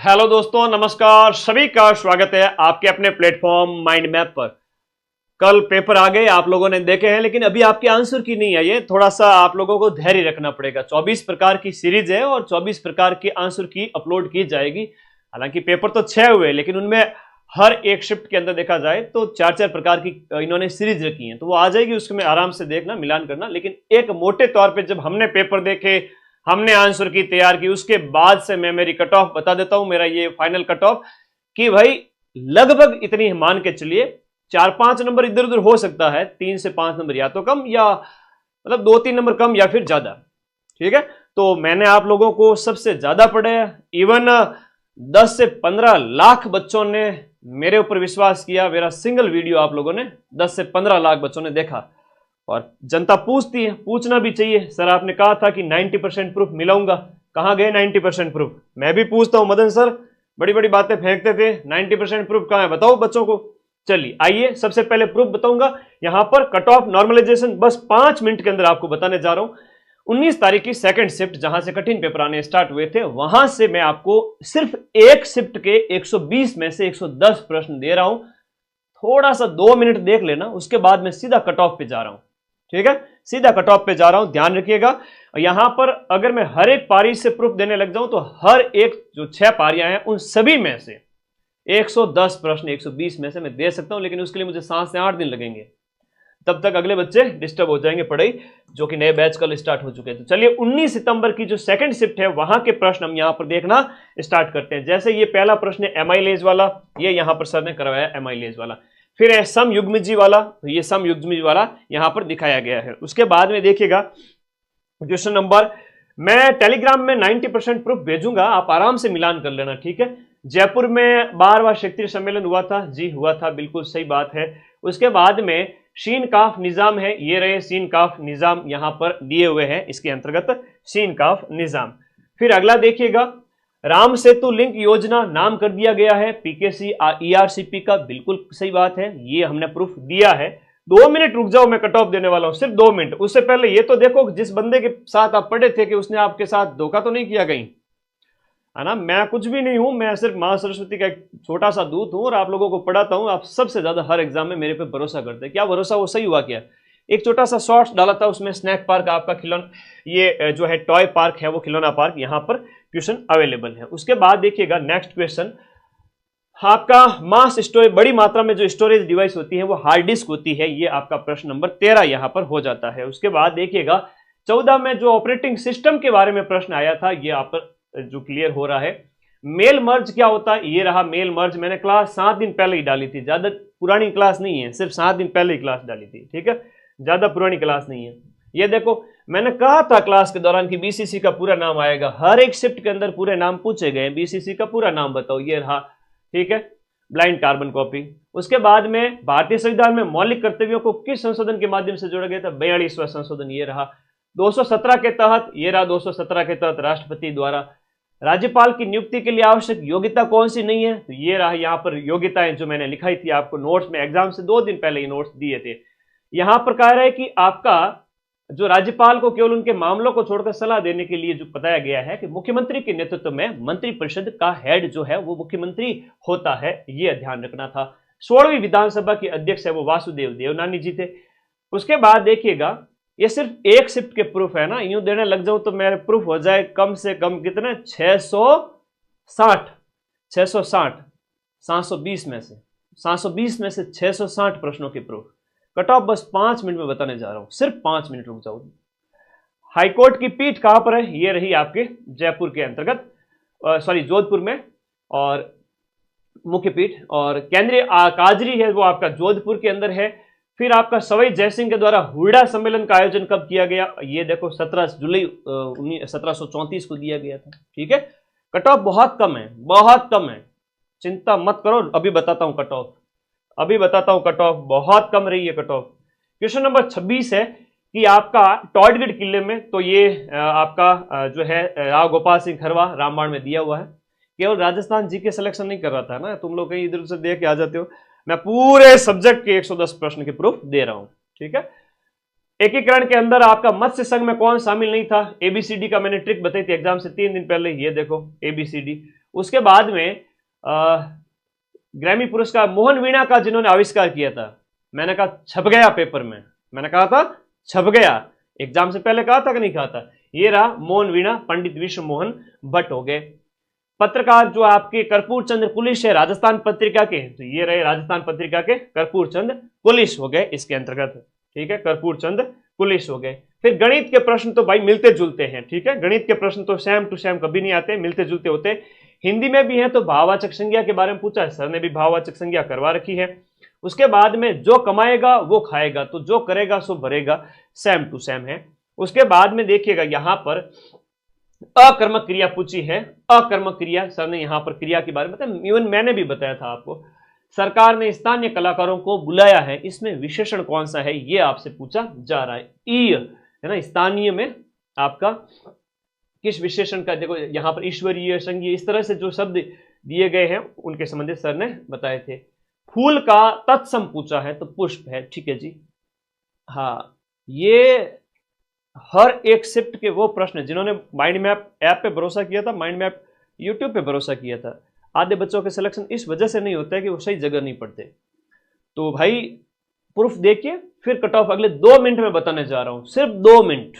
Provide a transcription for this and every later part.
Hello दोस्तों, नमस्कार। सभी का स्वागत है आपके अपने प्लेटफॉर्म माइंड मैप पर। कल पेपर आ गए, आप लोगों ने देखे हैं, लेकिन अभी आपके आंसर की नहीं आई है। थोड़ा सा आप लोगों को धैर्य रखना पड़ेगा। 24 प्रकार की सीरीज है और 24 प्रकार के आंसर की अपलोड की जाएगी। हालांकि पेपर तो 6 हुए, लेकिन उनमें हर एक शिफ्ट के अंदर देखा जाए तो 4-4 प्रकार की इन्होंने सीरीज रखी है, तो वो आ जाएगी। उसमें आराम से देखना, मिलान करना। लेकिन एक मोटे तौर पर जब हमने पेपर देखे, हमने आंसर की तैयार की, उसके बाद से मैं मेरी कट ऑफ बता देता हूं। मेरा ये फाइनल कट ऑफ कि भाई लगभग इतनी मान के चलिए, 4-5 नंबर इधर उधर हो सकता है, 3 से 5 नंबर या तो कम, या मतलब 2-3 नंबर कम या फिर ज्यादा। ठीक है, तो मैंने आप लोगों को सबसे ज्यादा पढ़े। इवन 10 से 15 लाख बच्चों ने मेरे ऊपर विश्वास किया। मेरा सिंगल वीडियो आप लोगों ने 10 से 15 लाख बच्चों ने देखा। और जनता पूछती है, पूछना भी चाहिए। सर आपने कहा था कि 90% प्रूफ मिलाऊंगा, कहां गए 90% प्रूफ? मैं भी पूछता हूं, मदन सर बड़ी बड़ी बातें फेंकते थे, 90% प्रूफ कहां है, बताओ बच्चों को। चलिए आइए, सबसे पहले प्रूफ बताऊंगा। यहां पर कट ऑफ नॉर्मलाइजेशन बस 5 मिनट के अंदर आपको बताने जा रहा हूं। 19 तारीख की सेकंड शिफ्ट जहां से कठिन पेपर आने स्टार्ट हुए थे, वहां से मैं आपको सिर्फ एक शिफ्ट के 120 में से 110 प्रश्न दे रहा हूं। थोड़ा सा 2 मिनट देख लेना, उसके बाद मैं सीधा कट ऑफ पे जा रहा हूं। ठीक है, सीधा कट ऑफ पे जा रहा हूं, ध्यान रखिएगा। यहां पर अगर मैं हर एक पारी से प्रूफ देने लग जाऊं तो हर एक जो 6 पारियां हैं उन सभी में से 110 प्रश्न 120 में से मैं दे सकता हूं। लेकिन उसके लिए मुझे 7 से 8 दिन लगेंगे, तब तक अगले बच्चे डिस्टर्ब हो जाएंगे पढ़ाई, जो कि नए बैच कल स्टार्ट हो चुके हैं। तो चलिए 19 सितंबर की जो सेकंड शिफ्ट है वहां के प्रश्न हम यहां पर देखना स्टार्ट करते हैं। जैसे ये पहला प्रश्न है एमाइलेज वाला, ये यहां पर सर ने करवाया एमाइलेज वाला। फिर है सम युग्मजी वाला, तो ये सम युग्मजी वाला यहां पर दिखाया गया है। उसके बाद में देखिएगा क्वेश्चन नंबर, मैं टेलीग्राम में 90% प्रूफ भेजूंगा, आप आराम से मिलान कर लेना। ठीक है, जयपुर में 12वां क्षेत्रीय सम्मेलन हुआ था, जी हुआ था, बिल्कुल सही बात है। उसके बाद में शीन काफ निजाम है, ये रहे शीन काफ निजाम यहां पर दिए हुए हैं, इसके अंतर्गत शीन काफ निजाम। फिर अगला देखिएगा, राम सेतु लिंक योजना नाम कर दिया गया है पीकेसी ईआरसीपी का, बिल्कुल सही बात है, ये हमने प्रूफ दिया है। 2 मिनट रुक जाओ, मैं कट ऑफ देने वाला हूं, सिर्फ 2 मिनट। उससे पहले ये तो देखो जिस बंदे के साथ आप पढ़े थे कि उसने आपके साथ धोखा तो नहीं किया कहीं, है ना। मैं कुछ भी नहीं हूं, मैं सिर्फ मां सरस्वती का एक छोटा सा दूत हूं और आप लोगों को पढ़ाता हूं। आप सबसे ज्यादा हर एग्जाम में मेरे पे भरोसा करते हैं। क्या भरोसा, वो सही हुआ क्या? एक छोटा सा शॉर्ट्स डाला था, उसमें स्नैक पार्क आपका खिलौना, ये जो है टॉय पार्क है, वो खिलौना पार्क यहां पर क्वेश्चन अवेलेबल है। उसके बाद देखिएगा नेक्स्ट क्वेश्चन, आपका मास स्टोरेज, बड़ी मात्रा में जो स्टोरेज डिवाइस होती है वो हार्ड डिस्क होती है, ये आपका प्रश्न नंबर 13 यहां पर हो जाता है। उसके बाद देखिएगा 14 में जो ऑपरेटिंग सिस्टम के बारे में प्रश्न आया था, ये आप पर जो क्लियर हो रहा है। मेल मर्ज क्या होता है, ये रहा मेल मर्ज। मैंने क्लास 7 दिन पहले ही डाली थी, ज्यादा पुरानी क्लास नहीं है, सिर्फ 7 दिन पहले ही क्लास डाली थी। ठीक है, ज्यादा पुरानी क्लास नहीं है। ये देखो, मैंने कहा था क्लास के दौरान कि बीसीसी का पूरा नाम आएगा, हर एक शिफ्ट के अंदर पूरे नाम पूछे गए, बीसीसी का पूरा नाम बताओ, ये रहा। ठीक है, ब्लाइंड कार्बन कॉपी। उसके बाद में भारतीय संविधान में मौलिक कर्तव्यों को किस संशोधन के माध्यम से जोड़ा गया था? 42वां संशोधन, ये रहा। 217 के तहत, ये रहा 217 के तहत राष्ट्रपति द्वारा। राज्यपाल की नियुक्ति के लिए आवश्यक योग्यता कौन सी नहीं है? तो ये रहा यहां पर योग्यताएं जो मैंने लिखाई थी आपको नोट्स में, एग्जाम से 2 दिन पहले ये नोट्स दिए थे। यहां पर कह रहा है कि आपका जो राज्यपाल को केवल उनके मामलों को छोड़कर सलाह देने के लिए जो बताया गया है कि मुख्यमंत्री के नेतृत्व में मंत्रिपरिषद का हेड जो है वो मुख्यमंत्री होता है, ये ध्यान रखना था। 16वीं विधानसभा के अध्यक्ष है वो वासुदेव देवनानी जी थे। उसके बाद देखिएगा, ये सिर्फ एक शिफ्ट के प्रूफ है ना, यूं देने लग जाऊं तो मेरे प्रूफ हो जाए कम से कम कितने, 660 720 में से 720 में से 660 प्रश्नों के प्रूफ। कट ऑफ बस 5 मिनट में बताने जा रहा हूं, सिर्फ 5 मिनट रुक जाओ। हाईकोर्ट की पीठ कहां पर है? ये रही आपके जयपुर के अंतर्गत, सॉरी जोधपुर में, और मुख्य पीठ। और केंद्रीय काजरी है वो आपका जोधपुर के अंदर है। फिर आपका सवाई जयसिंह के द्वारा हुड्डा सम्मेलन का आयोजन कब किया गया? ये देखो 17 जुलाई 1734 को दिया गया था। ठीक है, कट ऑफ बहुत कम है, बहुत कम है, चिंता मत करो, अभी बताता हूं कट ऑफ, अभी बताता हूं कट ऑफ, बहुत कम रही है कट ऑफ। क्वेश्चन नंबर 26 है कि आपका टॉडगढ़ किले में, तो ये आपका जो है राव गोपाल सिंह खरवा रामबाण में दिया हुआ है। केवल राजस्थान जी के सिलेक्शन नहीं कर रहा था ना, तुम लोग कहीं इधर से देख के आ जाते हो। मैं पूरे सब्जेक्ट के 110 प्रश्न के प्रूफ दे रहा हूं। ठीक है, एकीकरण के अंदर आपका मत्स्य संघ में कौन शामिल नहीं था? एबीसीडी का मैंने ट्रिक बताई थी एग्जाम से 3 दिन पहले, ये देखो एबीसीडी। उसके बाद में ग्रैमी पुरस्कार मोहन वीणा का जिन्होंने आविष्कार किया था, मैंने कहा छप गया पेपर में, मैंने कहा था छप गया, एग्जाम से पहले कहा था कि नहीं कहा था, ये रहा मोहन वीणा, पंडित विश्व मोहन भट्ट हो गए। पत्रकार जो आपके कर्पूर चंद्र कुलिश है राजस्थान पत्रिका के, तो ये रहे राजस्थान पत्रिका के कर्पूर चंद्र कुलिश हो गए इसके अंतर्गत, ठीक है, कर्पूर चंद्र कुलिश हो गए। फिर गणित के प्रश्न तो भाई मिलते जुलते हैं, ठीक है, गणित के प्रश्न तो सेम टू सेम कभी नहीं आते, मिलते जुलते होते। हिंदी में भी है तो भाववाचक संज्ञा के बारे में पूछा है, सर ने भी भाववाचक संज्ञा करवा रखी है। उसके बाद में जो कमाएगा वो खाएगा, तो जो करेगा सो भरेगा, सेम टू सेम है। उसके बाद में देखिएगा यहां पर अकर्मक क्रिया पूछी है, अकर्मक क्रिया सर ने यहां पर क्रिया के बारे में बताया, इवन मैंने भी बताया था आपको। सरकार ने स्थानीय कलाकारों को बुलाया है, इसमें विशेषण कौन सा है ये आपसे पूछा जा रहा है, ई है ना, स्थानीय में आपका किस विशेषण का, देखो यहां पर ईश्वरीय संघीय इस तरह से जो शब्द दिए गए हैं उनके संबंधित सर ने बताए थे। फूल का तत्सम पूछा है तो पुष्प है, ठीक है जी। हाँ, ये हर एक शिफ्ट के वो प्रश्न जिन्होंने माइंड मैप ऐप पे भरोसा किया था, माइंड मैप यूट्यूब पे भरोसा किया था, आधे बच्चों के सिलेक्शन इस वजह से नहीं होता है कि वो सही जगह नहीं पढ़ते। तो भाई प्रूफ देखिए, फिर कट ऑफ अगले 2 मिनट में बताने जा रहा हूं, सिर्फ 2 मिनट,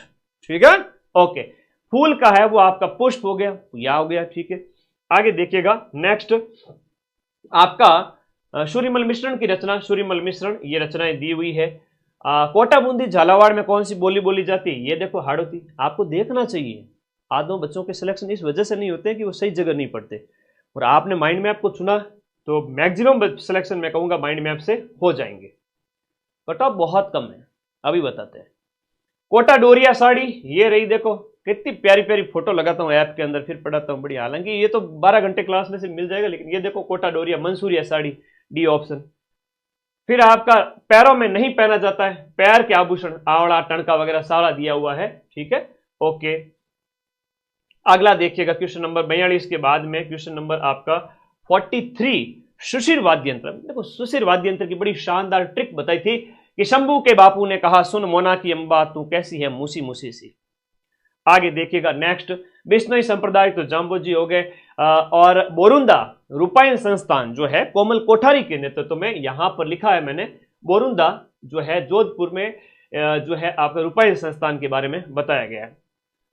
ठीक है, ओके। फूल का है वो आपका पुष्प हो गया, या हो गया, ठीक है। आगे देखिएगा नेक्स्ट आपका सूर्यमल मिश्रण की रचना, सूर्यमल मिश्रण ये रचनाएं दी हुई है। कोटा बूंदी झालावाड़ में कौन सी बोली बोली जाती है, ये देखो हाड़ौती, आपको देखना चाहिए। आधों बच्चों के सिलेक्शन इस वजह से नहीं होते कि वो सही जगह नहीं पढ़ते, और आपने माइंड मैप को चुना तो मैक्सिमम सिलेक्शन मैं कहूंगा माइंड मैप से हो जाएंगे। कट ऑफ बहुत कम है, अभी बताते हैं। कोटा डोरिया साड़ी ये रही, देखो कितनी प्यारी प्यारी फोटो लगाता हूँ ऐप के अंदर, फिर पढ़ाता हूँ, बढ़िया। हालांकि ये तो 12 घंटे क्लास में से मिल जाएगा, लेकिन ये देखो कोटा डोरिया मंसूरिया साड़ी, डी ऑप्शन। फिर आपका पैरों में नहीं पहना जाता है, पैर के आभूषण आवड़ा टणका वगैरह सारा दिया हुआ है, ठीक है, ओके। अगला देखिएगा क्वेश्चन नंबर 42 के बाद में क्वेश्चन नंबर आपका 43, सुशिर वाद्य यंत्र। देखो सुशिर वाद्य यंत्र की बड़ी शानदार ट्रिक बताई थी कि शंभू के बापू ने कहा सुन मोना की अंबा तू कैसी है मूसी मूसी सी। आगे देखिएगा नेक्स्ट बिश्नोई संप्रदाय तो जाम्बोजी हो गए, और बोरुंदा रूपायन संस्थान जो है कोमल कोठारी के नेतृत्व में, यहां पर लिखा है मैंने बोरुंदा जो है जोधपुर में जो है आपका रूपायन संस्थान के बारे में बताया गया है।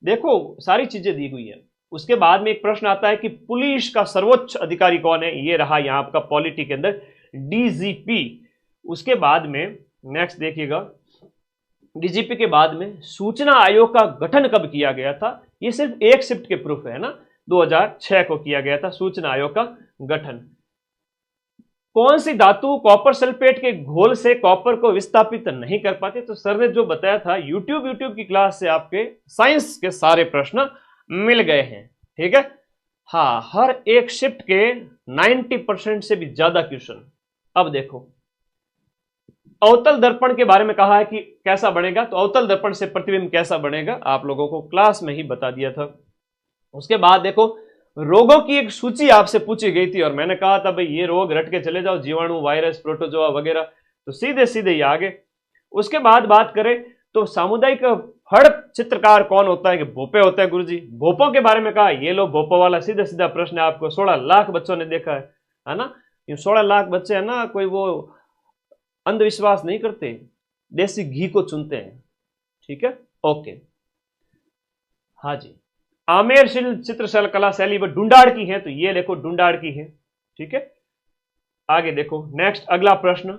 देखो सारी चीजें दी हुई है। उसके बाद में एक प्रश्न आता है कि पुलिस का सर्वोच्च अधिकारी कौन है, ये रहा यहां आपका पॉलिटी के अंदर डीजीपी। उसके बाद में नेक्स्ट देखिएगा डीजीपी के बाद में सूचना आयोग का गठन कब किया गया था, ये सिर्फ एक शिफ्ट के प्रूफ है ना, 2006 को किया गया था सूचना आयोग का गठन। कौन सी धातु कॉपर सल्फेट के घोल से कॉपर को विस्थापित नहीं कर पाती, तो सर ने जो बताया था यूट्यूब की क्लास से आपके साइंस के सारे प्रश्न मिल गए हैं, ठीक है। हाँ, हर एक शिफ्ट के 90% से भी ज्यादा क्वेश्चन। अब देखो अवतल दर्पण के बारे में कहा है कि कैसा बनेगा, तो अवतल दर्पण से प्रतिबिंब कैसा बनेगा आप लोगों को क्लास में ही बता दिया था। उसके बाद देखो रोगों की एक सूची आपसे पूछी गई थी और मैंने कहा था भाई ये रोग रट के चले जाओ, जीवाणु वायरस प्रोटोजोआ वगैरह, तो सीधे सीधे ये आगे। उसके बाद बात करें तो सामुदायिक फड़ चित्रकार कौन होता है, कि भोपे होता है गुरुजी। भोपों के बारे में कहा, ये लो भोपो वाला सीधा सीधा प्रश्न है आपको, 16 लाख बच्चों ने देखा है ना। ये 16 लाख बच्चे है ना, कोई वो अंधविश्वास नहीं करते, देसी घी को चुनते हैं, ठीक है, ओके। हाँ जी, आमेर चित्रशैल कला शैली वो डुंडाड़ की है, तो ये देखो डुंडाड़ की है, ठीक है। आगे देखो नेक्स्ट अगला प्रश्न,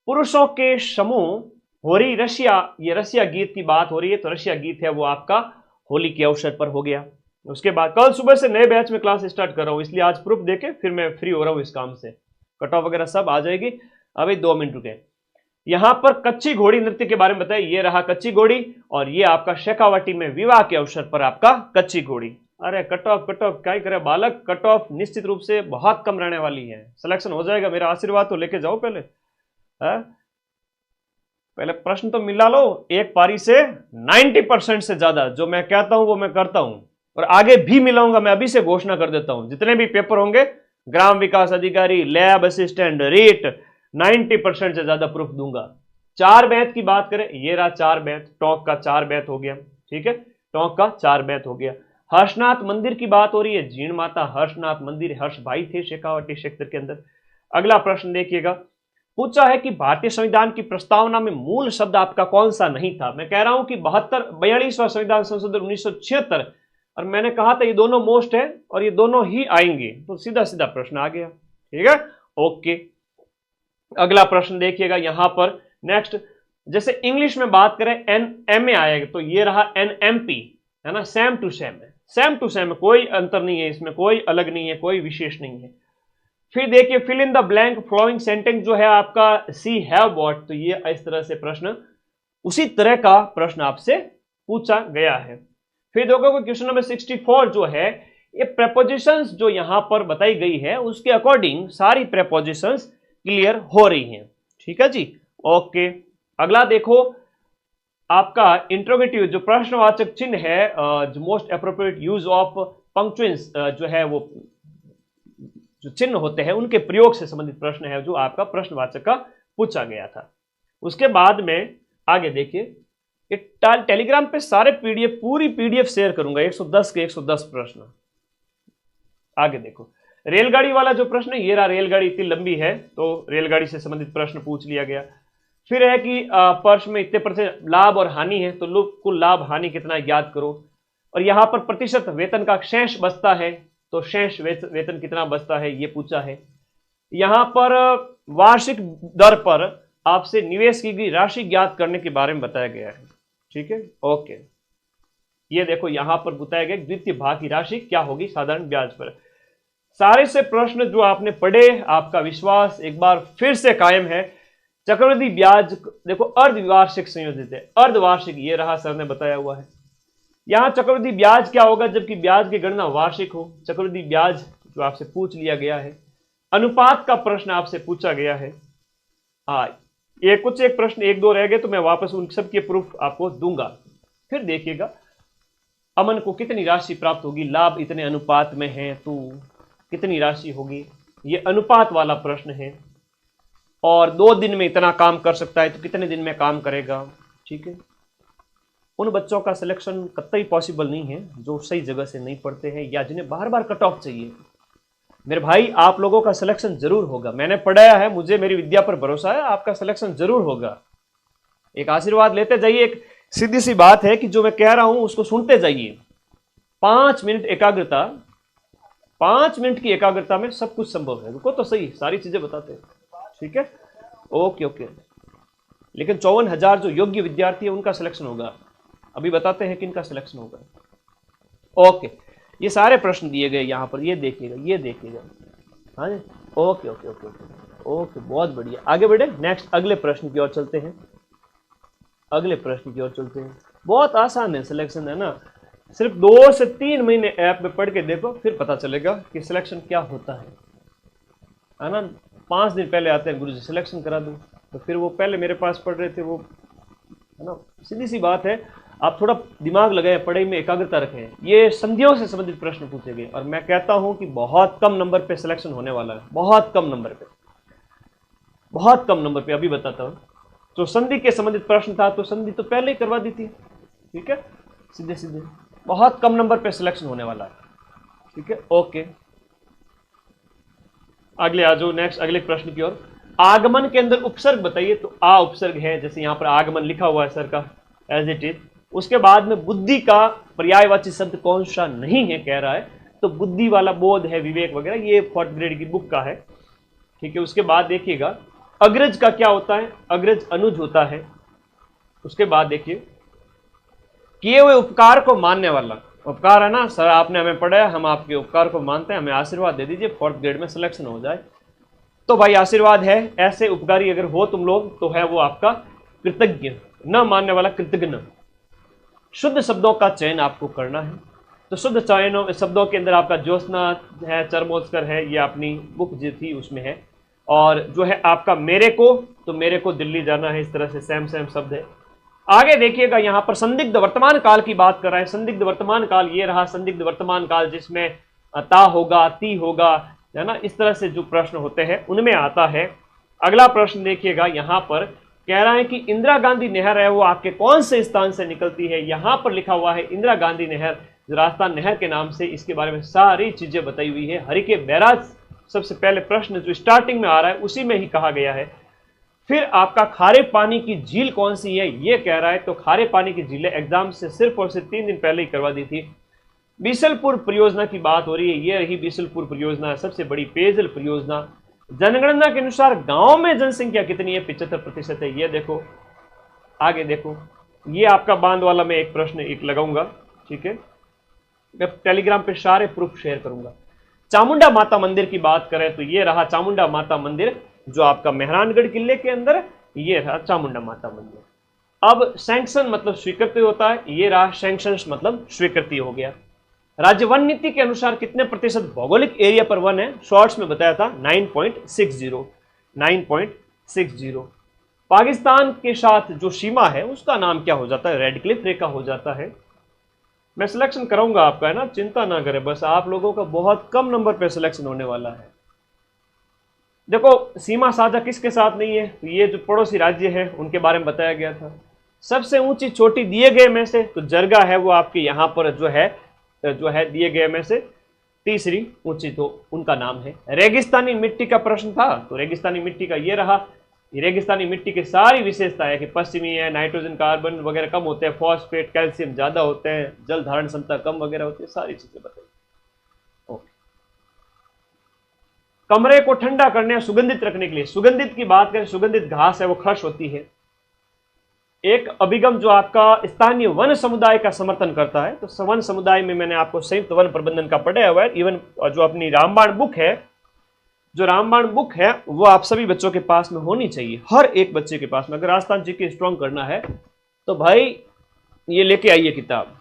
पुरुषों के समूह होरी रशिया, ये रशिया गीत की बात हो रही है, तो रशिया गीत है वो आपका होली के अवसर पर हो गया। उसके बाद कल सुबह से नए बैच में क्लास स्टार्ट कर रहा हूं, इसलिए आज प्रूफ देके फिर मैं फ्री हो रहा हूं इस काम से, कट ऑफ वगैरह सब आ जाएगी। अभी 2 मिनट रुके। यहां पर कच्ची घोड़ी नृत्य के बारे में बताया, ये रहा कच्ची घोड़ी, और ये आपका शेखावाटी में विवाह के अवसर पर आपका कच्ची घोड़ी। अरे कट ऑफ क्या करे बालक, कट ऑफ निश्चित रूप से बहुत कम रहने वाली है, सिलेक्शन हो जाएगा, मेरा आशीर्वाद तो लेके जाओ पहले है? पहले प्रश्न तो मिला लो, एक पारी से 90% से ज्यादा जो मैं कहता हूं वो मैं करता हूं, और आगे भी मिलाऊंगा। मैं अभी से घोषणा कर देता हूं, जितने भी पेपर होंगे ग्राम विकास अधिकारी, लैब असिस्टेंट, रीट, 90% से ज्यादा प्रूफ दूंगा। 4 बैच की बात करें, ये रहा 4 बैच, टॉक का 4 बैच हो गया, ठीक है, टॉक का 4 बैच हो गया। हर्षनाथ मंदिर की बात हो रही है, जीण माता हर्षनाथ मंदिर, हर्ष भाई थे शेखावाटी क्षेत्र के अंदर। अगला प्रश्न देखिएगा, पूछा है कि भारतीय संविधान की प्रस्तावना में मूल शब्द आपका कौन सा नहीं था। मैं कह रहा हूं कि 42वां संविधान संशोधन 1976, और मैंने कहा था ये दोनों मोस्ट है और ये दोनों ही आएंगे, तो सीधा सीधा प्रश्न आ गया। ठीक है, ओके। अगला प्रश्न देखिएगा यहां पर नेक्स्ट, जैसे इंग्लिश में बात करें NMA आएगा, तो ये रहा NMP, है ना, सेम टू सेम है, सेम टू सेम, कोई अंतर नहीं है इसमें, कोई अलग नहीं है, कोई विशेष नहीं है। फिर देखिए fill in the blank following sentence जो है आपका सी हैव व्हाट, तो ये इस तरह से प्रश्न, उसी तरह का प्रश्न आपसे पूछा गया है। फिर देखो क्वेश्चन नंबर 64 जो है, ये प्रेपोजिशंस जो यहां पर बताई गई है उसके अकॉर्डिंग सारी प्रेपोजिशंस क्लियर हो रही हैं। ठीक है जी, ओके। अगला देखो आपका इंट्रोगेटिव जो प्रश्नवाचक चिन्ह है, जो मोस्ट एप्रोप्रिएट यूज ऑफ पंक्चुएंस जो है, वो जो चिन्ह होते हैं उनके प्रयोग से संबंधित प्रश्न है जो आपका प्रश्नवाचक का पूछा गया था। उसके बाद में आगे देखिए, टेलीग्राम पे सारे पीडीएफ, पूरी पीडीएफ शेयर करूंगा, 110 के 110 प्रश्न। आगे देखो रेलगाड़ी वाला जो प्रश्न है, ये रहा, रेलगाड़ी इतनी लंबी है तो रेलगाड़ी से संबंधित प्रश्न पूछ लिया गया। फिर है कि पर्स में इतने परसेंट लाभ और हानि है, तो कुल लाभ हानि कितना ज्ञात करो। और यहां पर प्रतिशत वेतन का शेष बचता है, तो शेष वेतन कितना बचता है ये पूछा है। यहां पर वार्षिक दर पर आपसे निवेश की गई राशि ज्ञात करने के बारे में बताया गया है। ठीक है, ओके। ये देखो यहां पर बताया गया द्वितीय भाग की राशि क्या होगी साधारण ब्याज पर। सारे से प्रश्न जो आपने पढ़े, आपका विश्वास एक बार फिर से कायम है। चक्रवृद्धि ब्याज देखो अर्धवार्षिक संयोजित है, अर्धवार्षिक ये रहा, सर ने बताया हुआ है। यहां चक्रवृद्धि ब्याज क्या होगा जबकि ब्याज की गणना वार्षिक हो। चक्रवृद्धि ब्याज जो आपसे पूछ लिया गया है। अनुपात का प्रश्न आपसे पूछा गया है। हाँ, ये कुछ एक प्रश्न 1-2 रह गए तो मैं वापस उन सब के प्रूफ आपको दूंगा। फिर देखिएगा अमन को कितनी राशि प्राप्त होगी, लाभ इतने अनुपात में है तो कितनी राशि होगी, ये अनुपात वाला प्रश्न है। और 2 दिन में इतना काम कर सकता है तो कितने दिन में काम करेगा। ठीक है, उन बच्चों का सिलेक्शन कतई पॉसिबल नहीं है जो सही जगह से नहीं पढ़ते हैं या जिन्हें बार बार कट ऑफ चाहिए। मेरे भाई आप लोगों का सिलेक्शन जरूर होगा, मैंने पढ़ाया है, मुझे मेरी विद्या पर भरोसा है, आपका सिलेक्शन जरूर होगा। एक आशीर्वाद लेते जाइए, एक सीधी सी बात है कि जो मैं कह रहा हूं उसको सुनते जाइए। 5 मिनट एकाग्रता, 5 मिनट की एकाग्रता में सब कुछ संभव है। रुको तो सही, सारी चीजें बताते हैं। ठीक है, ओके ओके। लेकिन 54,000 जो योग्य विद्यार्थी है उनका सिलेक्शन होगा, अभी बताते हैं किनका सिलेक्शन होगा। ओके, ये सारे प्रश्न दिए गए यहां पर, ये देखिएगा, ये देखिएगा। हाँ जी, okay okay okay okay okay, बहुत बढ़िया। आगे बढ़े, नेक्स्ट अगले प्रश्न की ओर चलते हैं। अगले प्रश्न की ओर चलते हैं, बहुत आसान है सिलेक्शन, है ना। सिर्फ 2 से 3 महीने ऐप में पढ़ के देखो, फिर पता चलेगा कि सिलेक्शन क्या होता है ना। 5 दिन पहले आते हैं गुरुजी सिलेक्शन करा दूं, तो फिर वो पहले मेरे पास पढ़ रहे थे वो, है ना। सीधी सी बात है, आप थोड़ा दिमाग लगाएं, पढ़ाई में एकाग्रता रखें। ये संधियों से संबंधित प्रश्न पूछे गए और मैं कहता हूं कि बहुत कम नंबर पे सिलेक्शन होने वाला है, बहुत कम नंबर पे, बहुत कम नंबर पे। अभी बताता हूं, तो संधि के संबंधित प्रश्न था तो संधि तो पहले ही करवा दी थी। ठीक है, सीधे सीधे बहुत कम नंबर पे सिलेक्शन होने वाला है। ठीक है, ओके। अगले आ जाओ, नेक्स्ट अगले प्रश्न की ओर। आगमन के अंदर उपसर्ग बताइए, तो आ उपसर्ग है, जैसे यहां पर आगमन लिखा हुआ है सर का, एज इट इज। उसके बाद में बुद्धि का पर्यायवाची शब्द कौन सा नहीं है कह रहा है, तो बुद्धि वाला बोध है, विवेक वगैरह, ये 4th ग्रेड की बुक का है। ठीक है, उसके बाद देखिएगा अग्रज का क्या होता है, अग्रज अनुज होता है। उसके बाद देखिए किए हुए उपकार को मानने वाला, उपकार है ना सर, आपने हमें पढ़ाया, हम आपके उपकार को मानते हैं, हमें आशीर्वाद दे दीजिए 4th ग्रेड में सिलेक्शन हो जाए। तो भाई आशीर्वाद है, ऐसे उपकारी अगर हो तुम लोग तो है वो आपका कृतज्ञ, न मानने वाला कृतज्ञ। शुद्ध शब्दों का चयन आपको करना है, तो शुद्ध चयनों शब्दों के अंदर आपका ज्योत्सना है, चरमोत्कर है, ये अपनी बुक जो थी उसमें है। और जो है आपका मेरे को, तो मेरे को दिल्ली जाना है, इस तरह से सेम सेम शब्द है। आगे देखिएगा यहां पर संदिग्ध वर्तमान काल की बात कर रहा है। संदिग्ध वर्तमान काल ये रहा, संदिग्ध वर्तमान काल जिसमें ता होगा, ती होगा, है ना, इस तरह से जो प्रश्न होते हैं उनमें आता है। अगला प्रश्न देखिएगा, यहां पर कह रहा है कि इंदिरा गांधी नहर है वो आपके कौन से स्थान से निकलती है। यहां पर लिखा हुआ है इंदिरा गांधी नहर जो राजस्थान नहर के नाम से, इसके बारे में सारी चीजें बताई हुई है। हरिके बैराज सबसे पहले प्रश्न जो स्टार्टिंग में आ रहा है उसी में ही कहा गया है। फिर आपका खारे पानी की झील कौन सी है ये कह रहा है, तो खारे पानी की झीलें एग्जाम से सिर्फ और सिर्फ 3 दिन पहले ही करवा दी थी। बीसलपुर परियोजना की बात हो रही है, ये रही बीसलपुर परियोजना, सबसे बड़ी पेयजल परियोजना। जनगणना के अनुसार गांव में जनसंख्या कितनी है, 75% है। ये देखो, आगे देखो, ये आपका बांध वाला मैं एक प्रश्न एक लगाऊंगा, ठीक है, मैं टेलीग्राम पे सारे प्रूफ शेयर करूंगा। चामुंडा माता मंदिर की बात करें तो ये रहा चामुंडा माता मंदिर, जो आपका मेहरानगढ़ किले के अंदर, ये रहा चामुंडा माता मंदिर। अब सैंक्शन मतलब स्वीकृति होता है, ये रहा सैंक्शन मतलब स्वीकृति हो गया। राज्य वन नीति के अनुसार कितने प्रतिशत भौगोलिक एरिया पर वन है, शॉर्ट्स में बताया था 9.60। पाकिस्तान के साथ जो सीमा है उसका नाम क्या हो जाता है, रेड क्लिफ रेखा हो जाता है। मैं सिलेक्शन कराऊंगा आपका, है ना, चिंता ना करें, बस आप लोगों का बहुत कम नंबर पे सिलेक्शन होने वाला है। देखो सीमा साझा किसके साथ नहीं है, तो ये जो पड़ोसी राज्य है उनके बारे में बताया गया था। सबसे ऊंची चोटी दिए गए में से तो जरगा है, वो आपके यहाँ पर जो है दिए गए में से तीसरी ऊंची, तो उनका नाम है। रेगिस्तानी मिट्टी का प्रश्न था, तो रेगिस्तानी मिट्टी का ये रहा। ये रेगिस्तानी मिट्टी की सारी विशेषता है कि पश्चिमी है, नाइट्रोजन कार्बन वगैरह कम होते हैं, फॉस्फेट कैल्शियम ज्यादा होते हैं, जल धारण क्षमता कम वगैरह होती है, सारी चीजें बताइए। ओके, कमरे को ठंडा करने या सुगंधित रखने के लिए, सुगंधित की बात करें, सुगंधित घास है वो खर्च होती है। एक अभिगम जो आपका स्थानीय वन समुदाय का समर्थन करता है, तो वन समुदाय में मैंने आपको संयुक्त वन प्रबंधन का पढ़ाया हुआ है। इवन जो अपनी रामबाण बुक है, जो रामबाण बुक है वो आप सभी बच्चों के पास में होनी चाहिए, हर एक बच्चे के पास में। अगर राजस्थान जीके स्ट्रॉन्ग करना है तो भाई ये लेके आइए किताब।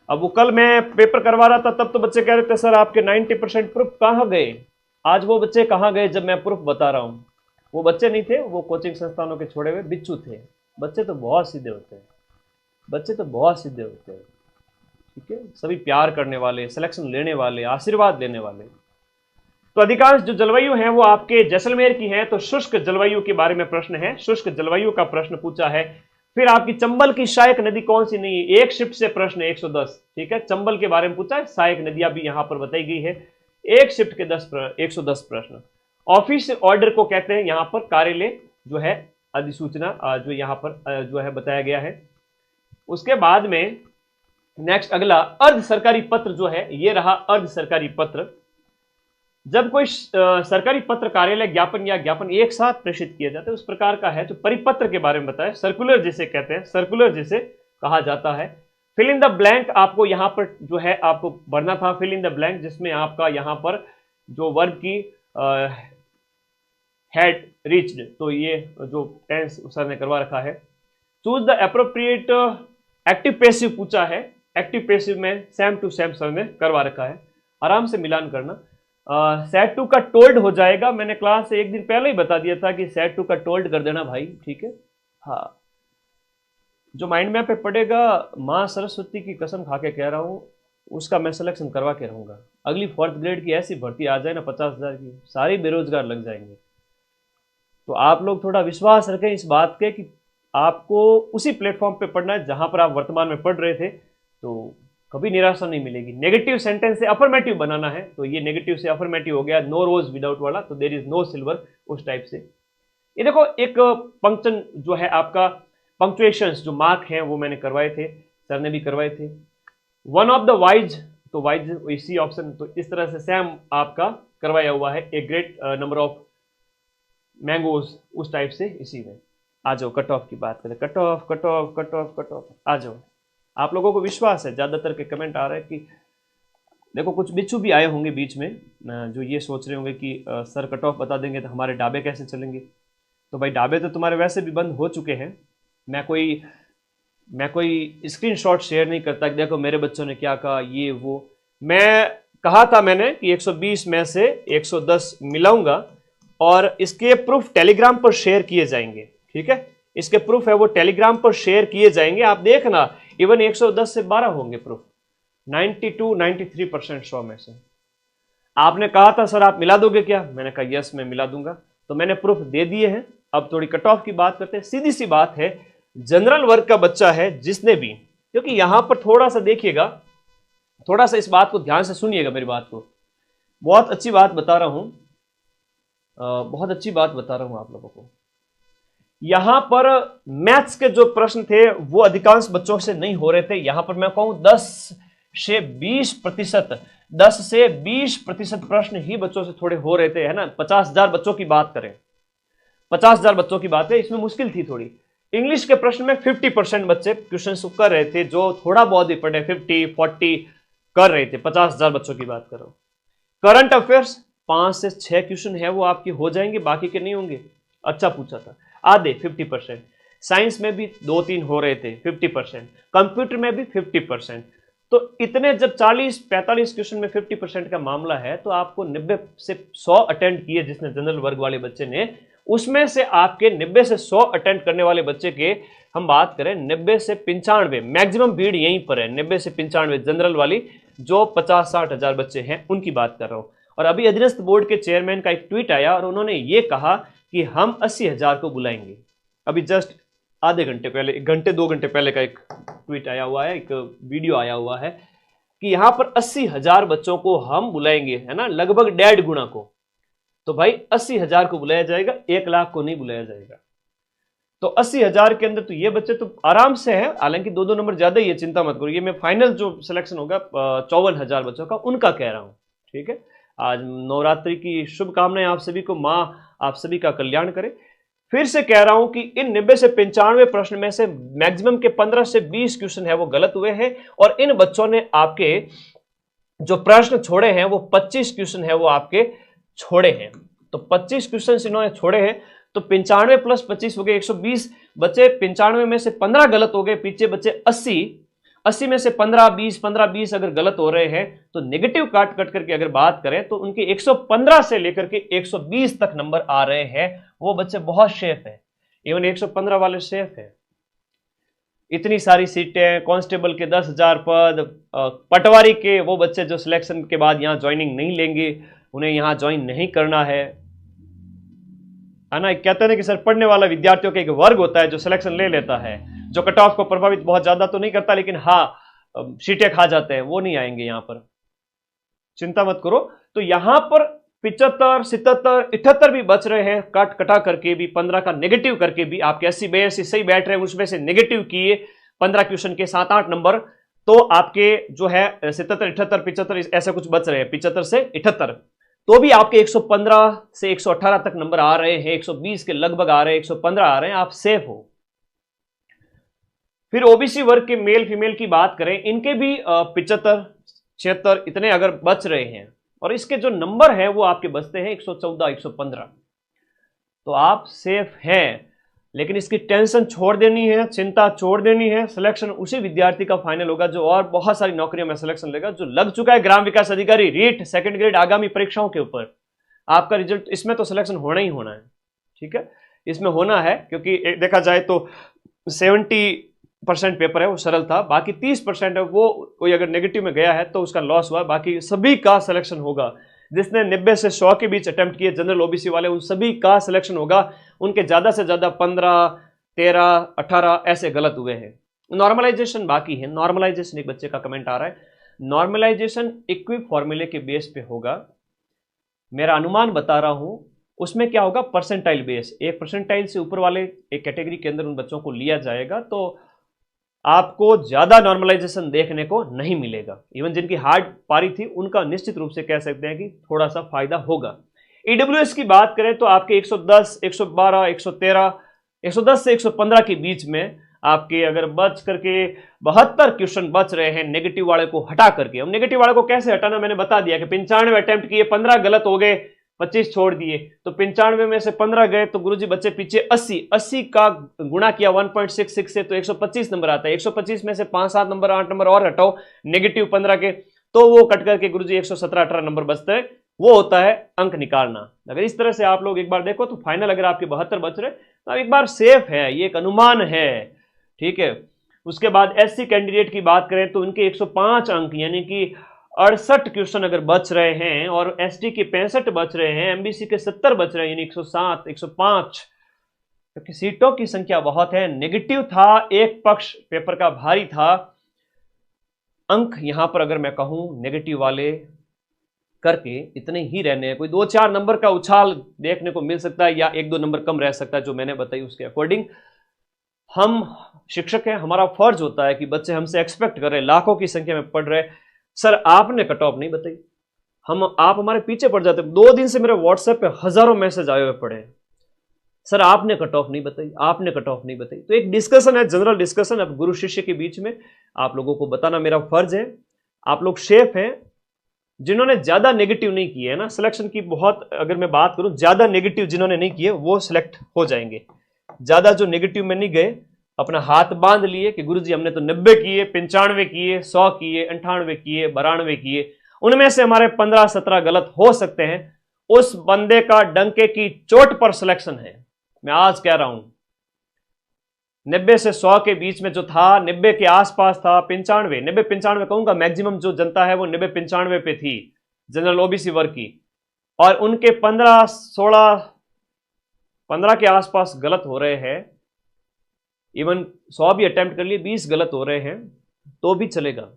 अब वो कल मैं पेपर करवा रहा था तब तो बच्चे कह रहे थे सर आपके 90% प्रूफ कहाँ गए। आज वो बच्चे कहाँ गए जब मैं प्रूफ बता रहा हूँ। वो बच्चे नहीं थे, वो कोचिंग संस्थानों के छोड़े हुए बिच्छू थे। बच्चे तो बहुत सीधे होते हैं, बच्चे तो बहुत सीधे होते हैं, ठीक है, सभी प्यार करने वाले, सिलेक्शन लेने वाले, आशीर्वाद देने वाले। तो अधिकांश जो जलवायु है वो आपके जैसलमेर की है, तो शुष्क जलवायु के बारे में प्रश्न है, शुष्क जलवायु का प्रश्न पूछा है। फिर आपकी चंबल की सहायक नदी कौन सी नहीं है, एक शिफ्ट से प्रश्न 110, ठीक है, चंबल के बारे में पूछा है, सहायक नदियां भी यहां पर बताई गई है, एक शिफ्ट के 110 प्रश्न। ऑफिस ऑर्डर को कहते हैं यहां पर कार्यालय जो है अधिसूचना, जो यहां पर जो है बताया गया है। उसके बाद में नेक्स्ट अगला अर्ध सरकारी पत्र जो है, ये रहा अर्ध सरकारी पत्र। जब कोई सरकारी पत्र, कार्यालय, ज्ञापन या ज्ञापन एक साथ प्रेषित किया जाता है उस प्रकार का है। तो परिपत्र के बारे में बताया, सर्कुलर जिसे कहते हैं, सर्कुलर जिसे कहा जाता है। फिल इन द ब्लैंक आपको यहां पर जो है आपको भरना था, फिल इन द ब्लैंक, जिसमें आपका यहां पर जो वर्ब की हैड रीच्ड, तो ये जो टेंस सर ने करवा रखा है। Choose the appropriate active passive पूछा है, एक्टिव पैसिव में सेम टू सेम सर ने करवा रखा है, आराम से मिलान करना। सेट टू का टोल्ड हो जाएगा, मैंने क्लास से एक दिन पहले ही बता दिया था कि सेट टू का टोल्ड कर देना भाई, ठीक है। हाँ, जो माइंड मैप पे पड़ेगा, माँ सरस्वती की कसम खा के कह रहा हूँ, उसका मैं सिलेक्शन करवा के रहूंगा। अगली 4th ग्रेड की ऐसी भर्ती आ जाए ना 50,000 की, सारे बेरोजगार लग जाएंगे। तो आप लोग थोड़ा विश्वास रखें इस बात के कि आपको उसी प्लेटफॉर्म पे पढ़ना है जहां पर आप वर्तमान में पढ़ रहे थे, तो कभी निराशा नहीं मिलेगी। नेगेटिव सेंटेंस से अफर्मेटिव बनाना है, तो ये नेगेटिव से अफर्मेटिव हो गया, नो रोज विदाउट वाला, तो देयर इज नो सिल्वर, उस टाइप से। ये देखो एक पंक्चन जो है आपका, पंक्चुएशंस जो मार्क हैं वो मैंने करवाए थे, सर ने भी करवाए थे। वन ऑफ द वाइज, तो वाइज इसी ऑप्शन, तो इस तरह से सेम आपका करवाया हुआ है। A great number of mangoes, उस टाइप से इसी में। आ जाओ कट ऑफ की बात करें, cut off cut off cut off cut off, आ जाओ। आप लोगों को विश्वास है, ज्यादातर के कमेंट आ रहे हैं कि देखो कुछ बिच्छू भी आए होंगे बीच में जो ये सोच रहे होंगे कि सर कट ऑफ बता देंगे तो हमारे ढाबे कैसे चलेंगे। तो भाई ढाबे तो तुम्हारे वैसे भी बंद हो चुके हैं। मैं कोई स्क्रीनशॉट शेयर नहीं करता कि देखो मेरे बच्चों ने क्या कहा, ये वो। मैं कहा था मैंने कि 120 में से 110 मिलाऊंगा और इसके प्रूफ टेलीग्राम पर शेयर किए जाएंगे, ठीक है। इसके प्रूफ है वो टेलीग्राम पर शेयर किए जाएंगे, आप देखना। इवन 110 से 12 होंगे प्रूफ, 92-93% 100 में से। आपने कहा था सर आप मिला दोगे क्या, मैंने कहा यस मैं मिला दूंगा, तो मैंने प्रूफ दे दिए हैं। अब थोड़ी कट ऑफ की बात करते हैं। सीधी सी बात है, जनरल वर्ग का बच्चा है जिसने भी, क्योंकि यहां पर थोड़ा सा देखिएगा, थोड़ा सा इस बात को ध्यान से सुनिएगा, मेरी बात को। बहुत अच्छी बात बता रहा हूं, बहुत अच्छी बात बता रहा हूं आप लोगों को। यहां पर मैथ्स के जो प्रश्न थे वो अधिकांश बच्चों से नहीं हो रहे थे। यहां पर मैं कहूं 10 से 20%, 10 से 20% प्रश्न ही बच्चों से थोड़े हो रहे थे, है ना। 50,000 बच्चों की बात करें, 50,000 बच्चों की बात है, इसमें मुश्किल थी थोड़ी। इंग्लिश के प्रश्न में 50% बच्चे क्वेश्चन कर रहे थे, जो थोड़ा बहुत भी पढ़े 50-40 कर रहे थे। 50,000 बच्चों की बात करो। करंट अफेयर्स 5 से 6 क्वेश्चन है वो आपकी हो जाएंगे, बाकी के नहीं होंगे। अच्छा पूछा था, आधे 50%। साइंस में भी 2-3 हो रहे थे 50%, कंप्यूटर में भी 50%। तो इतने जब 40-45 क्वेश्चन में 50% का मामला है, तो आपको 90 से 100 अटेंड किए जिसने जनरल वर्ग वाले बच्चे ने, उसमें से आपके 90 से 100 अटेंड करने वाले बच्चे के हम बात करें 90 से 95, मैक्सिमम भीड़ यहीं पर है 90 से 95 जनरल वाली, जो 50-60 हजार बच्चे हैं उनकी बात कर रहा हूं। और अभी अधीनस्थ बोर्ड के चेयरमैन का एक ट्वीट आया और उन्होंने ये कहा कि हम 80,000 को बुलाएंगे। अभी जस्ट आधे घंटे पहले, 1 घंटे 2 घंटे पहले का एक ट्वीट आया हुआ है, एक वीडियो आया हुआ है कि यहां पर 80,000 बच्चों को हम बुलाएंगे, है ना, लगभग 1.5 गुना को। तो भाई 80,000 को बुलाया जाएगा, 1 लाख को नहीं बुलाया जाएगा। तो 80,000 के अंदर तो ये बच्चे तो आराम से हैं, हालांकि 2-2 नंबर ज्यादा ही है, चिंता मत करो। ये मैं फाइनल जो सिलेक्शन होगा 54,000 बच्चों का, उनका कह रहा हूं, ठीक है। आज नवरात्रि की शुभकामनाएं आप सभी को, मां आप सभी का कल्याण करे। फिर से कह रहा हूं कि इन 90 से 95 प्रश्न में से मैक्सिमम के 15 से 20 क्वेश्चन है वो गलत हुए हैं, और इन बच्चों ने आपके जो प्रश्न छोड़े हैं वो 25 क्वेश्चन है वो आपके छोड़े हैं। तो 25 क्वेश्चन इन्होंने छोड़े हैं, तो 95 प्लस 25 हो गए 120 बचे। 95 में से 15 गलत हो गए, पीछे बचे 80 में से 15-20 अगर गलत हो रहे हैं, तो नेगेटिव काट कट करके अगर बात करें तो उनके 115 से लेकर के 120 तक नंबर आ रहे हैं। वो बच्चे बहुत सेफ है, इवन 115 वाले सेफ है। इतनी सारी सीटें, कांस्टेबल के 10,000 पद, पटवारी के वो बच्चे जो सिलेक्शन के बाद यहां ज्वाइनिंग नहीं लेंगे, उन्हें यहां ज्वाइन नहीं करना है ना। कहते हैं कि सर पढ़ने वाला विद्यार्थियों का एक वर्ग होता है जो सिलेक्शन ले लेता है, जो कट ऑफ को प्रभावित बहुत ज्यादा तो नहीं करता, लेकिन हाँ सीटें खा जाते हैं, वो नहीं आएंगे यहां पर, चिंता मत करो। तो यहां पर 75, 77, 78 भी बच रहे हैं, काट कटा करके भी, 15 का नेगेटिव करके भी। आपके 80-82 सही बैठ रहे हैं, उसमें से नेगेटिव किए 15 क्वेश्चन के 7-8 नंबर, तो आपके जो है 77, 78, 75 ऐसा कुछ बच रहे हैं, 75 से 78, तो भी आपके 115 से 118 तक नंबर आ रहे हैं, 120 के लगभग आ रहे हैं, 115 आ रहे हैं, आप सेफ हो। फिर ओबीसी वर्ग के मेल फीमेल की बात करें, इनके भी 75, 76 इतने अगर बच रहे हैं, और इसके जो नंबर है वो आपके बचते हैं 114, 115, तो आप सेफ हैं। लेकिन इसकी टेंशन छोड़ देनी है, चिंता छोड़ देनी है। सिलेक्शन उसी विद्यार्थी का फाइनल होगा जो और बहुत सारी नौकरियों में सिलेक्शन लेगा, जो लग चुका है ग्राम विकास अधिकारी, रीट, सेकंड ग्रेड आगामी परीक्षाओं के ऊपर। आपका रिजल्ट इसमें तो सिलेक्शन होना ही होना है, ठीक है, इसमें होना है, क्योंकि देखा जाए तो 70% पेपर है वो सरल था, बाकी 30% है वो कोई अगर नेगेटिव में गया है तो उसका लॉस हुआ, बाकी सभी का सिलेक्शन होगा। जिसने 90 से 100 के बीच अटेम्प्ट किए जनरल ओबीसी वाले, उन सभी का सिलेक्शन होगा। उनके ज्यादा से ज्यादा 15, 13, 18 ऐसे गलत हुए हैं। नॉर्मलाइजेशन बाकी है, नॉर्मलाइजेशन एक बच्चे का कमेंट आ रहा है, नॉर्मलाइजेशन इक्विक फॉर्मूले के बेस पे होगा, मेरा अनुमान बता रहा हूं। उसमें क्या होगा, परसेंटाइल बेस, एक परसेंटाइल से ऊपर वाले एक कैटेगरी के अंदर उन बच्चों को लिया जाएगा, तो आपको ज्यादा नॉर्मलाइजेशन देखने को नहीं मिलेगा। इवन जिनकी हार्ड पारी थी उनका निश्चित रूप से कह सकते हैं कि थोड़ा सा फायदा होगा। ईडब्ल्यूएस की बात करें तो आपके 110, 112, 113, 110 से 115 के बीच में आपके अगर बच करके 72 क्वेश्चन बच रहे हैं नेगेटिव वाले को हटा करके। अब नेगेटिव वाले को कैसे हटाना मैंने बता दिया कि 95 अटेम्प्ट किए, 15 गलत हो गए, 25 छोड़ दिए, तो 95 में से 15 गए, तो गुरुजी बच्चे पीछे 80 का गुणा किया 1.66 से, तो 125 नंबर आता है। 125 में से 5-7 नंबर, 8 नंबर और हटाओ नेगेटिव 15 के, तो वो कट करके गुरुजी 117-18 नंबर बचते हैं। वो होता है अंक निकालना। अगर इस तरह से आप लोग एक बार देखो तो फाइनल अगर आपके 72 बच रहे तो एक बार सेफ है, ये एक अनुमान है, ठीक है। उसके बाद एससी कैंडिडेट की बात करें तो उनके 105 अंक यानी कि 68 क्वेश्चन अगर बच रहे हैं, और एसटी के 65 बच रहे हैं, एमबीसी के 70 बच रहे हैं, यानी 107, 105, क्योंकि सीटों की संख्या बहुत है। नेगेटिव था, एक पक्ष पेपर का भारी था, अंक यहां पर अगर मैं कहूं नेगेटिव वाले करके इतने ही रहने हैं, कोई 2-4 नंबर का उछाल देखने को मिल सकता है या 1-2 नंबर कम रह सकता है, जो मैंने बताई उसके अकॉर्डिंग। हम शिक्षक हैं, हमारा फर्ज होता है कि बच्चे हमसे एक्सपेक्ट कर रहे हैं, लाखों की संख्या में पढ़ रहे, सर आपने कट ऑफ नहीं बताई। आप हमारे पीछे पड़ जाते। 2 दिन से मेरे व्हाट्सएप पे हजारों मैसेज आए हुए पड़े हैं, सर आपने कट ऑफ नहीं बताई, आपने कट ऑफ नहीं बताई। तो एक डिस्कशन है, जनरल डिस्कशन, अब गुरु शिष्य के बीच में आप लोगों को बताना मेरा फर्ज है। आप लोग शेफ हैं, जिन्होंने ज्यादा नेगेटिव नहीं किए है ना सिलेक्शन की, बहुत अगर मैं बात करूं, ज्यादा नेगेटिव जिन्होंने नहीं किए वो सिलेक्ट हो जाएंगे। ज्यादा जो नेगेटिव में नहीं गए, अपना हाथ बांध लिए कि गुरुजी हमने तो 90 किए, 95 किए, 100 किए, 98 किए, 92 किए, उनमें से हमारे 15-17 गलत हो सकते हैं, उस बंदे का डंके की चोट पर सिलेक्शन है। मैं आज कह रहा हूं 90 से 100 के बीच में जो था, 90 के आसपास था, 95, 90-95 कहूंगा, मैक्सिमम जो जनता है वो 90-95 पे थी जनरल ओबीसी वर्ग की, और उनके 15 के आसपास गलत हो रहे हैं। इवन 100 भी अटेम्प्ट कर लिए, 20 गलत हो रहे हैं तो भी चलेगा।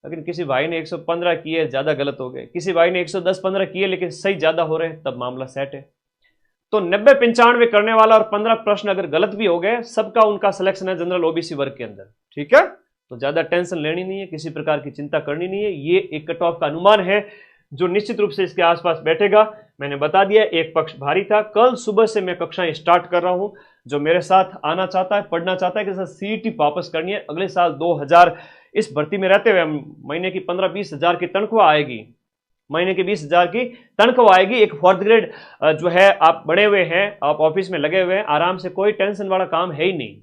लेकिन किसी भाई ने 115 किए, ज्यादा गलत हो गए, किसी भाई ने 110-15 किए लेकिन सही ज्यादा हो रहे हैं, तब मामला सेट है। तो 90-95 करने वाला और 15 प्रश्न अगर गलत भी हो गए, सबका उनका सिलेक्शन है जनरल ओबीसी वर्ग के अंदर, ठीक है। तो ज्यादा टेंशन लेनी नहीं है, किसी प्रकार की चिंता करनी नहीं है। ये एक कट ऑफ का अनुमान है जो निश्चित रूप से इसके आसपास बैठेगा। मैंने बता दिया, एक पक्ष भारी था। कल सुबह से मैं कक्षाएं स्टार्ट कर रहा हूं। जो मेरे साथ आना चाहता है, पढ़ना चाहता है कि सर सीईटी वापस करनी है, अगले साल 2000 इस भर्ती में रहते हुए महीने की 15-20 हजार की तनख्वाह आएगी, महीने की 20,000 की तनख्वाह आएगी। एक 4th ग्रेड जो है, आप बड़े हुए हैं, आप ऑफिस में लगे हुए हैं, आराम से, कोई टेंशन वाला काम है ही नहीं।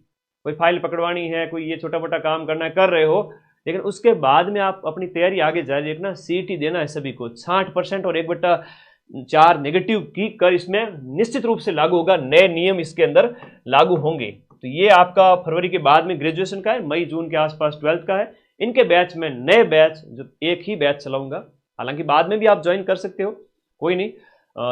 कोई फाइल पकड़वानी है, कोई ये छोटा मोटा काम करना है, कर रहे हो, लेकिन उसके बाद में आप अपनी तैयारी आगे जारी रखना। सीईटी देना है सभी को, 60% और 1/4 नेगेटिव की कर इसमें निश्चित रूप से लागू होगा। नए नियम इसके अंदर लागू होंगे। तो ये आपका फरवरी के बाद में ग्रेजुएशन का है, मई जून के आसपास 12th का है। इनके बैच में नए बैच, जो एक ही बैच चलाऊंगा, हालांकि बाद में भी आप ज्वाइन कर सकते हो, कोई नहीं,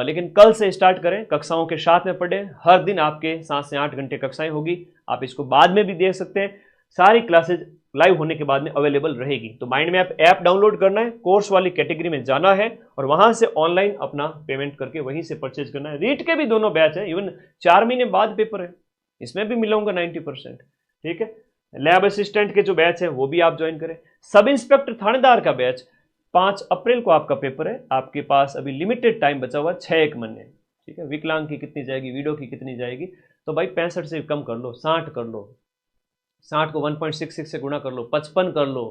लेकिन कल से स्टार्ट करें, कक्षाओं के साथ में पढ़ें। हर दिन आपके 7 से 8 घंटे कक्षाएं होगी, आप इसको बाद में भी देख सकते हैं। सारी क्लासेज लाइव होने के बाद में अवेलेबल रहेगी। तो माइंड मैप ऐप डाउनलोड करना है, कोर्स वाली कैटेगरी में जाना है और वहां से ऑनलाइन अपना पेमेंट करके वहीं से परचेज करना है। रीट के भी दोनों बैच है, इवन 4 महीने बाद पेपर है, इसमें भी मिलाऊंगा 90%, ठीक है। लैब असिस्टेंट के जो बैच है वो भी आप ज्वाइन करें। सब इंस्पेक्टर थानेदार का बैच 5 अप्रैल को आपका पेपर है। आपके पास अभी लिमिटेड टाइम बचा हुआ, 6-1 महीने, ठीक है। विकलांग की कितनी जाएगी, वीडियो की कितनी जाएगी, तो भाई 65 से कम कर लो, 60 कर लो, 60 को 1.66 से गुणा कर लो, 55 कर लो,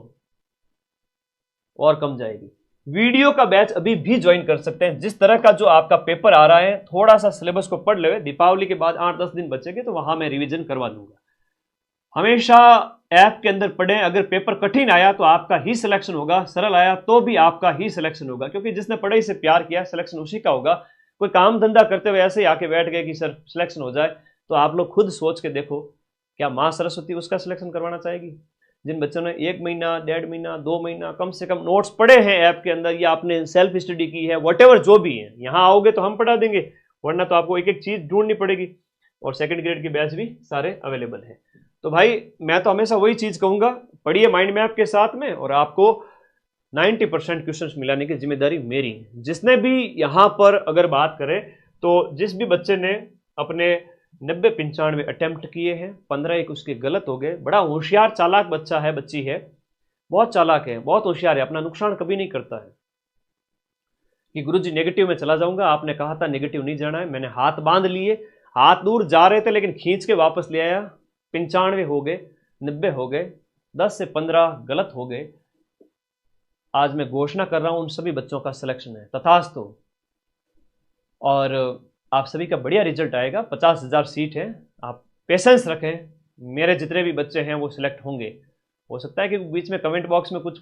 और कम जाएगी। वीडियो का बैच अभी भी ज्वाइन कर सकते हैं। जिस तरह का जो आपका पेपर आ रहा है, थोड़ा सा सिलेबस को पढ़ ले, दीपावली के बाद 8-10 दिन बचेंगे तो वहां मैं रिवीजन करवा दूंगा। हमेशा ऐप के अंदर पढ़ें। अगर पेपर कठिन आया तो आपका ही सिलेक्शन होगा, सरल आया तो भी आपका ही सिलेक्शन होगा, क्योंकि जिसने पढ़ाई से प्यार किया सिलेक्शन उसी का होगा। कोई काम धंधा करते हुए ऐसे ही आके बैठ गए कि सर सिलेक्शन हो जाए, तो आप लोग खुद सोच के देखो, क्या माँ सरस्वती उसका सिलेक्शन करवाना चाहेगी? जिन बच्चों ने 1 महीना, 1.5 महीना, 2 महीना कम से कम नोट्स पढ़े हैं ऐप के अंदर, या आपने सेल्फ स्टडी की है, वॉटेवर जो भी है, यहाँ आओगे तो हम पढ़ा देंगे, वरना तो आपको एक एक चीज ढूंढनी पड़ेगी। और 2nd ग्रेड के बैच भी सारे अवेलेबल है। तो भाई मैं तो हमेशा वही चीज कहूंगा, पढ़िए माइंड मैप के साथ में, और आपको 90% क्वेश्चंस मिलाने की जिम्मेदारी मेरी है। जिसने भी यहां पर अगर बात करें, तो जिस भी बच्चे ने अपने 90-95 अटेम्प्ट किए हैं, 15-1 उसके गलत हो गए, बड़ा होशियार चालाक बच्चा है, बच्ची है, बहुत चालाक है, बहुत होशियार है, अपना नुकसान कभी नहीं करता है कि गुरुजी नेगेटिव में चला जाऊंगा। आपने कहा था नेगेटिव नहीं जाना है, मैंने हाथ बांध लिए, हाथ दूर जा रहे थे लेकिन खींच के वापस ले आया। 95 हो गए, 90 हो गए, 10 से 15 गलत हो गए। आज मैं घोषणा कर रहा हूं, उन सभी बच्चों का सिलेक्शन है, तथास्तु। और आप सभी का बढ़िया रिजल्ट आएगा। 50,000 सीट है, आप पेशेंस रखें, मेरे जितने भी बच्चे हैं वो सिलेक्ट होंगे। हो सकता है कि बीच में कमेंट बॉक्स में कुछ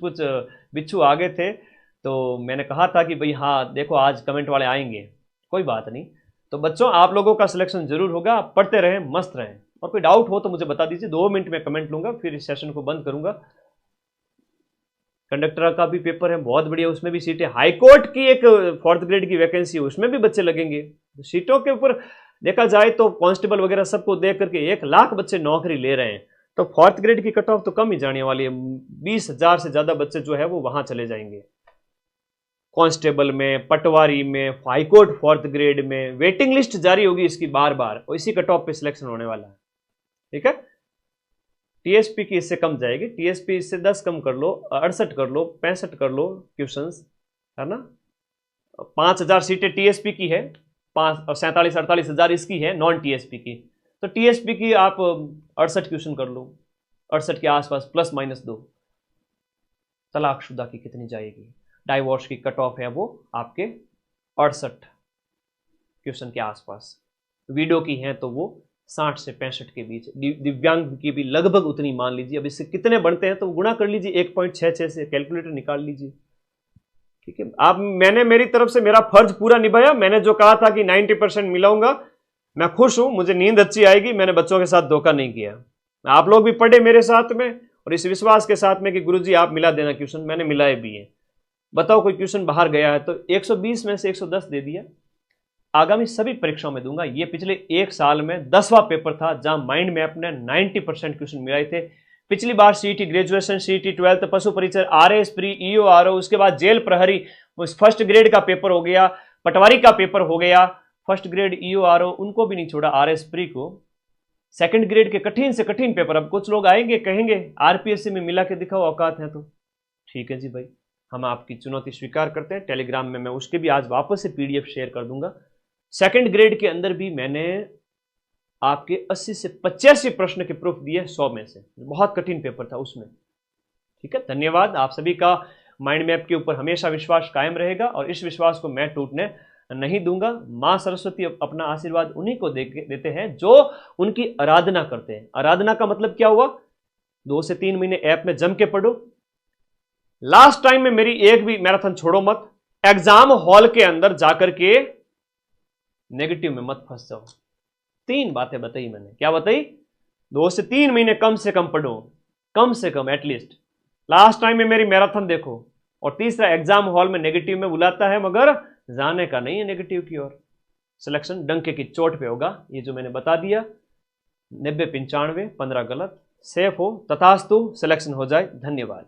बिच्छू आ गए थे, तो मैंने कहा था कि भाई हाँ देखो आज कमेंट वाले आएंगे, कोई बात नहीं। तो बच्चों आप लोगों का सिलेक्शन जरूर होगा, आप पढ़ते रहें, मस्त रहें, और कोई डाउट हो तो मुझे बता दीजिए, 2 मिनट में कमेंट लूंगा, फिर इस सेशन को बंद करूंगा। कंडक्टर का भी पेपर है, बहुत बढ़िया, उसमें भी सीटें। हाईकोर्ट की एक 4th ग्रेड की वैकेंसी है, उसमें भी बच्चे लगेंगे। सीटों के ऊपर देखा जाए तो कांस्टेबल वगैरह सबको देख करके 1 लाख बच्चे नौकरी ले रहे हैं। तो फोर्थ ग्रेड की कट ऑफ तो कम ही जाने वाली है। 20,000 से ज्यादा बच्चे जो है वो वहां चले जाएंगे। कांस्टेबल में, पटवारी में, हाईकोर्ट फोर्थ ग्रेड में वेटिंग लिस्ट जारी होगी इसकी बार बार, और इसी कट ऑफ पे सिलेक्शन होने वाला है। ठीक है, टीएसपी की इससे कम जाएगी, टीएसपी इससे 10 कम कर लो, 68 कर लो, 65 कर लो क्वेश्चंस, है ना। 5,000 सीटें टीएसपी की है, 47-48 हज़ार इसकी है नॉन टीएसपी की। तो टीएसपी की आप 68 क्वेश्चन कर लो, 68 के आसपास प्लस माइनस 2। तलाकशुदा की कितनी जाएगी? डाइवोर्स की कट ऑफ है वो आपके 68 क्वेश्चन के आसपास। विडो की है तो वो 60 से 65 के बीच। दिव्यांग की भी लगभग उतनी मान लीजिए। अब इससे कितने बनते हैं तो गुणा कर लीजिए, 1.66 से कैलकुलेटर निकाल लीजिए। ठीक है, आप मैंने मेरी तरफ से मेरा फर्ज पूरा निभाया। मैंने जो कहा था कि 90% मिलाऊंगा, मैं खुश हूं, मुझे नींद अच्छी आएगी, मैंने बच्चों के साथ धोखा नहीं किया। आप लोग भी पढ़े मेरे साथ में और इस विश्वास के साथ में कि गुरुजी आप मिला देना क्वेश्चन, मैंने मिलाए भी है। बताओ कोई क्वेश्चन बाहर गया है तो 120 में से 110 दे दिया। आगामी सभी परीक्षाओं में दूंगा। ये पिछले एक साल में 10वां पेपर था जहां माइंड मैप ने 90% क्वेश्चन मिलाए थे। पिछली बार सीईटी ग्रेजुएशन, सीईटी 12th, पशु परिचर, आरएस प्री, ईओ आरओ, उसके बाद जेल प्रहरी, उस फर्स्ट ग्रेड का पेपर हो गया, पटवारी का पेपर हो गया, फर्स्ट ग्रेड ईओ आरओ उनको भी नहीं छोड़ा, आरएस प्री को। सेकंड ग्रेड के कठिन से कठिन पेपर। अब कुछ लोग आएंगे कहेंगे आरपीएससी में मिला के दिखाओ, औकात है तो ठीक है जी भाई, हम आपकी चुनौती स्वीकार करते हैं। टेलीग्राम में मैं उसके भी आज वापस से पीडीएफ शेयर कर दूंगा। सेकंड ग्रेड के अंदर भी मैंने आपके 80 से 85 प्रश्न के प्रूफ दिए 100 में से। बहुत कठिन पेपर था उसमें। ठीक है, धन्यवाद। आप सभी का माइंड मैप के ऊपर हमेशा विश्वास कायम रहेगा और इस विश्वास को मैं टूटने नहीं दूंगा। मां सरस्वती अपना आशीर्वाद उन्हीं को देते हैं जो उनकी आराधना करते हैं। आराधना का मतलब क्या हुआ? 2 से 3 महीने ऐप में जम के पढ़ो। लास्ट टाइम में मेरी एक भी मैराथन छोड़ो मत। एग्जाम हॉल के अंदर जाकर के नेगेटिव में मत फंस जाओ। 3 बातें बताई मैंने। क्या बताई? 2 से 3 महीने कम से कम पढ़ो, कम से कम एटलीस्ट। लास्ट टाइम में मेरी मैराथन देखो। और तीसरा, एग्जाम हॉल में नेगेटिव में बुलाता है मगर जाने का नहीं है नेगेटिव की ओर। सिलेक्शन डंके की चोट पे होगा। ये जो मैंने बता दिया, 90-95, 15 गलत, सेफ हो, तथास्तु, सिलेक्शन हो जाए। धन्यवाद।